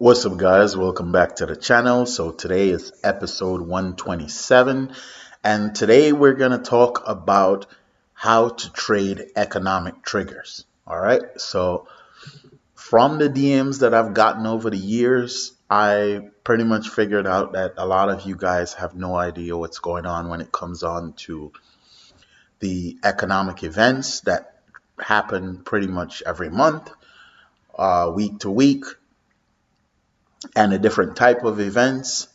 What's up, guys? Welcome back to the channel. So today is episode 127, and today we're going to talk about how to trade economic triggers. All right. So from the DMs that I've gotten over the years, I pretty much figured out that a lot of you guys have no idea what's going on when it comes on to the economic events that happen pretty much every month, week to week, and the different type of events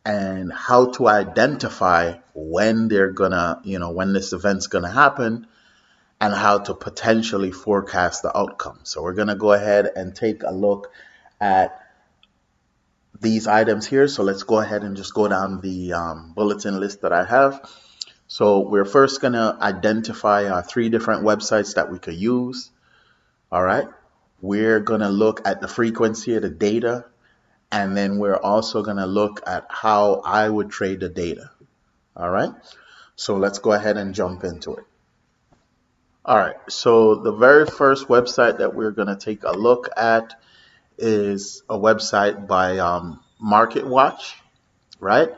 and how to identify when they're gonna, when this event's gonna happen and how to potentially forecast the outcome. So we're gonna go ahead and take a look at these items here. So let's go ahead and just go down the bulletin list that I have. So we're first gonna identify our three different websites that we could use. All right. We're gonna look at the frequency of the data, and then we're also going to look at how I would trade the data. All right. So let's go ahead and jump into it. All right. So the very first website that we're going to take a look at is a website by MarketWatch, right?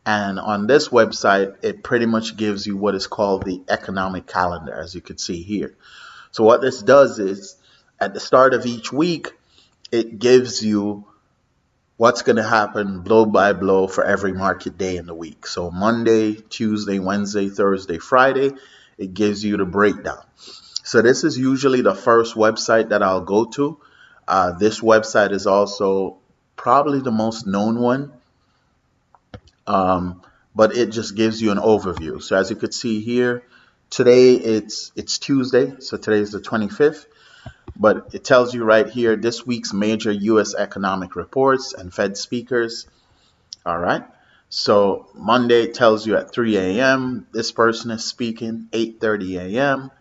And on this website, it pretty much gives you what is called the economic calendar, as you can see here. So what this does is at the start of each week, it gives you what's going to happen blow by blow for every market day in the week. So Monday, Tuesday, Wednesday, Thursday, Friday, it gives you the breakdown. So this is usually the first website that I'll go to. This website is also probably the most known one, but it just gives you an overview. So as you could see here, today it's Tuesday, so today is the 25th. But it tells you right here this week's major U.S. economic reports and Fed speakers. All right. So Monday tells you at 3 a.m. this person is speaking. 8:30 a.m.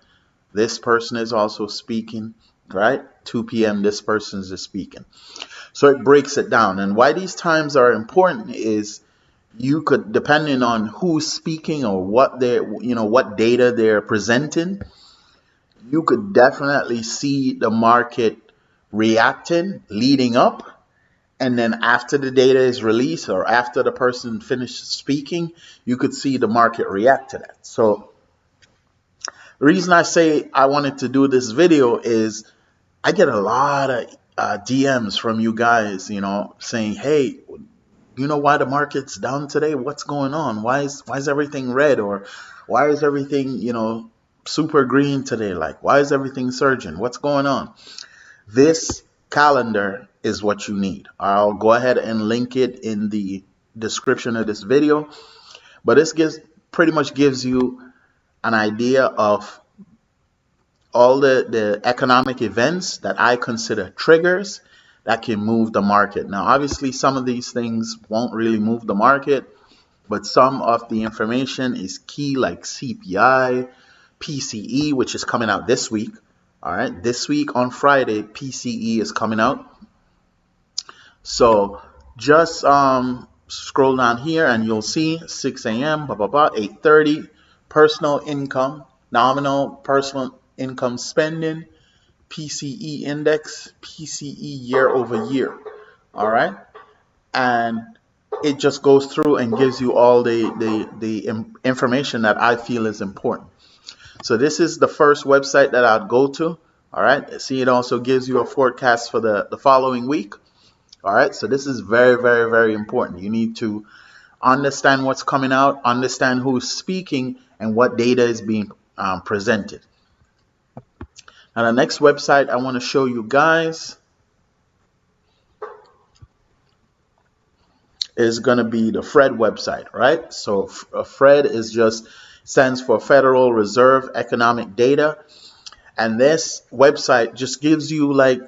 this person is also speaking. Right. 2 p.m. this person is speaking. So it breaks it down. And why these times are important is you could, depending on who's speaking or what what data they're presenting, you could definitely see the market reacting leading up, and then after the data is released or after the person finishes speaking, you could see the market react to that. So the reason I say I wanted to do this video is I get a lot of DMs from you guys, saying, hey, you know why the market's down today? What's going on? Why is everything red? Or why is everything, super green today? Like, why is everything surging? What's going on? This calendar is what you need. I'll go ahead and link it in the description of this video, but this pretty much gives you an idea of all the economic events that I consider triggers that can move the market. Now, obviously, some of these things won't really move the market, but some of the information is key, like CPI, PCE, which is coming out this week. All right, this week on Friday, PCE is coming out. So just scroll down here and you'll see 6 a.m., 8:30, personal income, nominal personal income spending, PCE index, PCE year over year. All right, and it just goes through and gives you all the information that I feel is important. So this is the first website that I'd go to. All right. See, it also gives you a forecast for the following week. All right. So this is very, very, very important. You need to understand what's coming out, understand who's speaking, and what data is being presented. Now, the next website I want to show you guys is going to be the Fred website, right? So Fred is just stands for Federal Reserve Economic Data. And this website just gives you like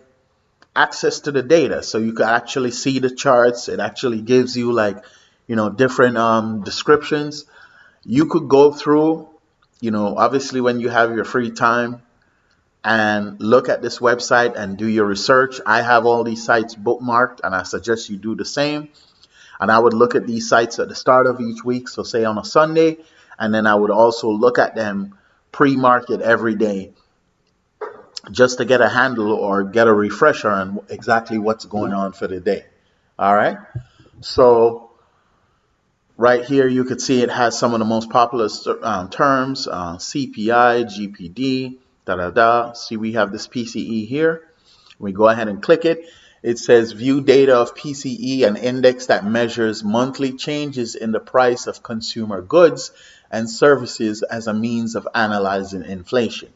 access to the data. So you can actually see the charts. It actually gives you like, different descriptions. You could go through, obviously when you have your free time and look at this website and do your research. I have all these sites bookmarked and I suggest you do the same. And I would look at these sites at the start of each week. So say on a Sunday, and then I would also look at them pre-market every day. just to get a handle or get a refresher on exactly what's going on for the day. All right. So right here, you could see it has some of the most popular terms, CPI, GPD, da da da. See, we have this PCE here. We go ahead and click it. It says view data of PCE, an index that measures monthly changes in the price of consumer goods and services as a means of analyzing inflation.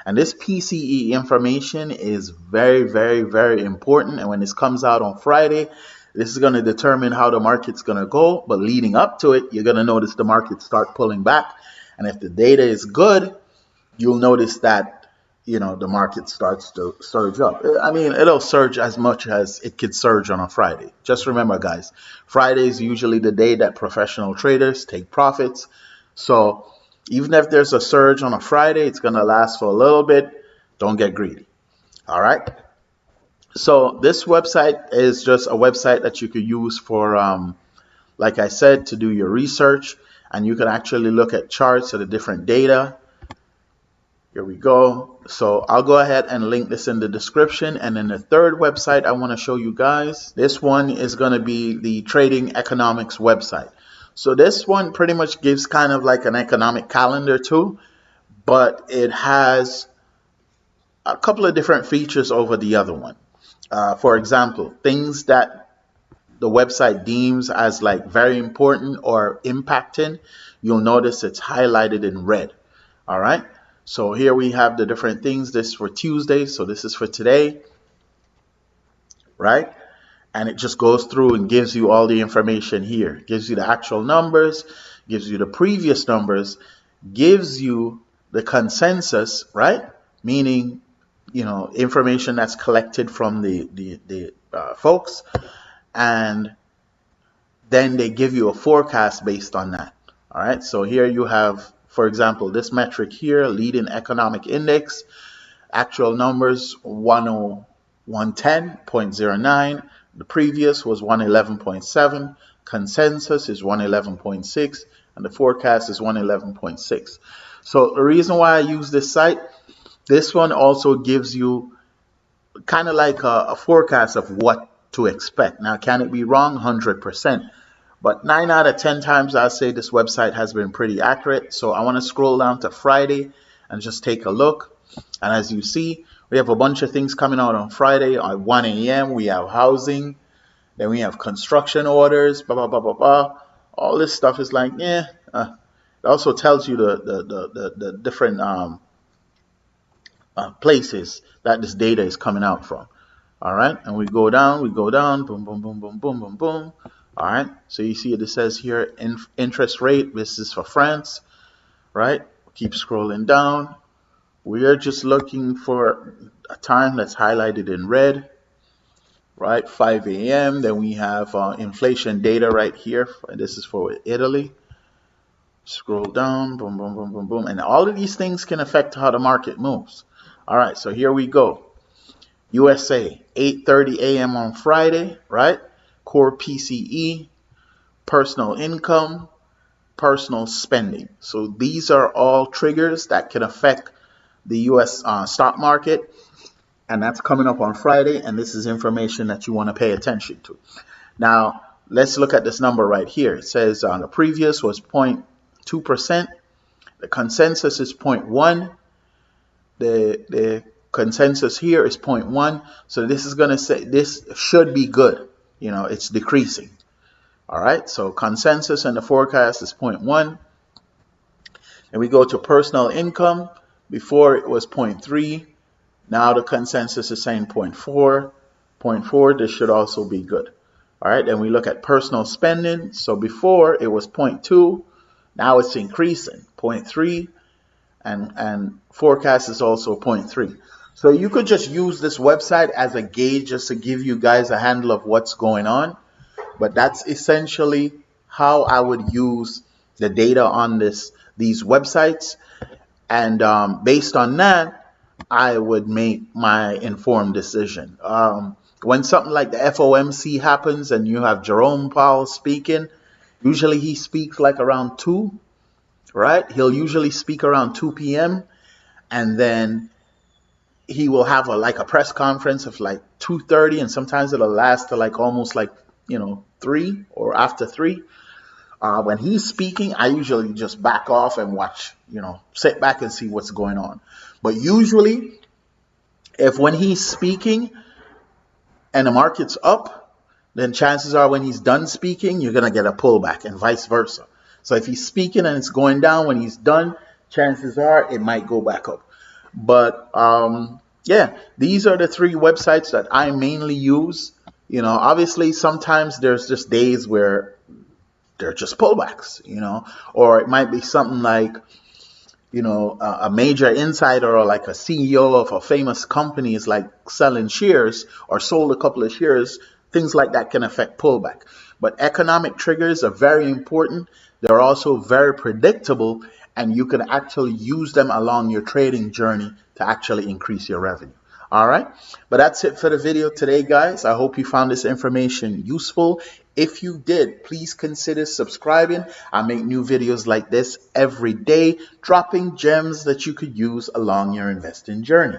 And this PCE information is very, very, very important. And when this comes out on Friday, this is going to determine how the market's going to go. But leading up to it, you're going to notice the market start pulling back. And if the data is good, you'll notice that the market starts to surge up. I mean, it'll surge as much as it could surge on a Friday. Just remember, guys, Friday is usually the day that professional traders take profits. So even if there's a surge on a Friday, it's going to last for a little bit. Don't get greedy. All right. So this website is just a website that you could use for, like I said, to do your research. And you can actually look at charts of the different data. Here we go. So I'll go ahead and link this in the description. And then the third website I want to show you guys, this one is going to be the Trading Economics website. So this one pretty much gives kind of like an economic calendar too, but it has a couple of different features over the other one. For example, things that the website deems as like very important or impacting, you'll notice it's highlighted in red. All right. So here we have the different things. This is for Tuesday, so this is for today, right? And it just goes through and gives you all the information here. Gives you the actual numbers, gives you the previous numbers, gives you the consensus, right? Meaning, information that's collected from the folks, and then they give you a forecast based on that. All right, so here you have, for example, this metric here, leading economic index, actual numbers 110.09. The previous was 111.7. Consensus is 111.6. And the forecast is 111.6. So the reason why I use this site, this one also gives you kind of like a forecast of what to expect. Now, can it be wrong? 100%. But 9 out of 10 times I'll say this website has been pretty accurate. So I want to scroll down to Friday and just take a look. And as you see, we have a bunch of things coming out on Friday at 1 a.m. We have housing. Then we have construction orders, blah, blah, blah, blah, blah. All this stuff is like, it also tells you the different places that this data is coming out from. All right. And we go down, boom, boom, boom, boom, boom, boom, boom. All right, so you see it says here interest rate. This is for France, right? Keep scrolling down. We are just looking for a time that's highlighted in red, right? 5 a.m. Then we have inflation data right here. This is for Italy. Scroll down, boom, boom, boom, boom, boom. And all of these things can affect how the market moves. All right, so here we go. USA, 8:30 a.m. on Friday, right? Core PCE, personal income, personal spending. So these are all triggers that can affect the U.S. Stock market, and that's coming up on Friday, and this is information that you want to pay attention to. Now, let's look at this number right here. It says the previous was 0.2%. The consensus is 0.1. The consensus here is 0.1. So this is going to say this should be good. It's decreasing. All right, so consensus and the forecast is 0.1. And we go to personal income. Before it was 0.3. Now the consensus is saying 0.4. 0.4, this should also be good. All right, and we look at personal spending. So before it was 0.2. Now it's increasing, 0.3. And forecast is also 0.3. So you could just use this website as a gauge just to give you guys a handle of what's going on. But that's essentially how I would use the data on these websites. And based on that, I would make my informed decision. When something like the FOMC happens and you have Jerome Powell speaking, usually he speaks like around 2, right? He'll usually speak around 2 p.m. And then he will have a press conference of like 2:30, and sometimes it'll last to like almost like 3 or after 3. When he's speaking, I usually just back off and watch, sit back and see what's going on. But usually, if when he's speaking and the market's up, then chances are when he's done speaking, you're going to get a pullback, and vice versa. So if he's speaking and it's going down, when he's done, chances are it might go back up. But yeah, these are the 3 websites that I mainly use. Obviously sometimes there's just days where they're just pullbacks, or it might be something like, a major insider or like a CEO of a famous company is like selling shares or sold a couple of shares. Things like that can affect pullback. But economic triggers are very important. They're also very predictable, and you can actually use them along your trading journey to actually increase your revenue. All right. But that's it for the video today, guys. I hope you found this information useful. If you did, please consider subscribing. I make new videos like this every day, dropping gems that you could use along your investing journey.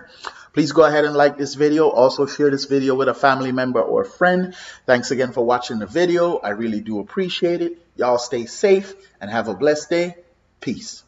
Please go ahead and like this video. Also share this video with a family member or friend. Thanks again for watching the video. I really do appreciate it. Y'all stay safe and have a blessed day. Peace.